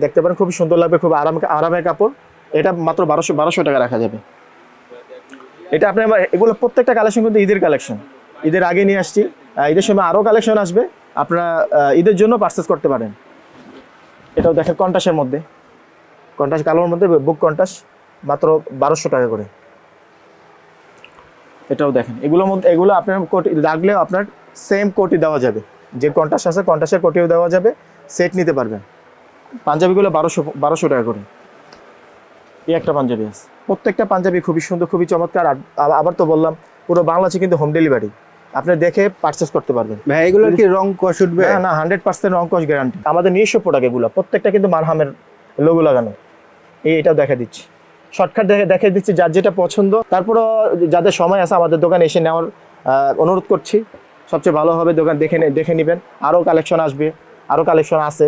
দেখতে পারেন, খুবই সুন্দর লাগবে, খুব আরামের কাপড়। এটা মাত্র 1200 টাকা রাখা যাবে। এটা আপনি এগুলো প্রত্যেকটা কালেকশন কিন্তু ঈদের কালেকশন, ঈদের আগে নিয়ে আসছি। ঈদের সময় আরও কালেকশন আসবে, আপনারা ঈদের জন্য পারচেস করতে পারেন। এটাও দেখেন কন্টাসের মধ্যে, কন্টাস কালোর মধ্যে বুক কন্টাস, মাত্র 1200 টাকা করে। এটাও দেখেন, এগুলো আপনার কোটি লাগলেও আপনার সেম কোটি দেওয়া যাবে, যে কন্টাস আছে কন্টাসের কোটিও দেওয়া যাবে, সেট নিতে পারবেন। পাঞ্জাবিগুলো 1200 টাকা করে। এই একটা পাঞ্জাবি আছে, প্রত্যেকটা পাঞ্জাবি খুবই সুন্দর, খুবই চমৎকার। আর আবার তো বললাম, পুরো বাংলাদেশে কিন্তু হোম ডেলিভারি, আপনি দেখে পারচেস করতে পারবেন। ভাই এগুলো কি রং কষ উঠবে? না 100% রং কস গ্যারান্টি। আমাদের নিজস্ব প্রোডাক্ট এগুলো, প্রত্যেকটা কিন্তু মারহামের লোগো লাগানো। এটাও দেখা দিচ্ছি, শর্টকাট দেখে দিচ্ছি যার যেটা পছন্দ। তারপরও যাদের সময় আছে আমাদের দোকানে এসে নেওয়ার অনুরোধ করছি, সবচেয়ে ভালো হবে দোকান দেখে নেবেন। আরও কালেকশন আসবে, আরও কালেকশন আছে।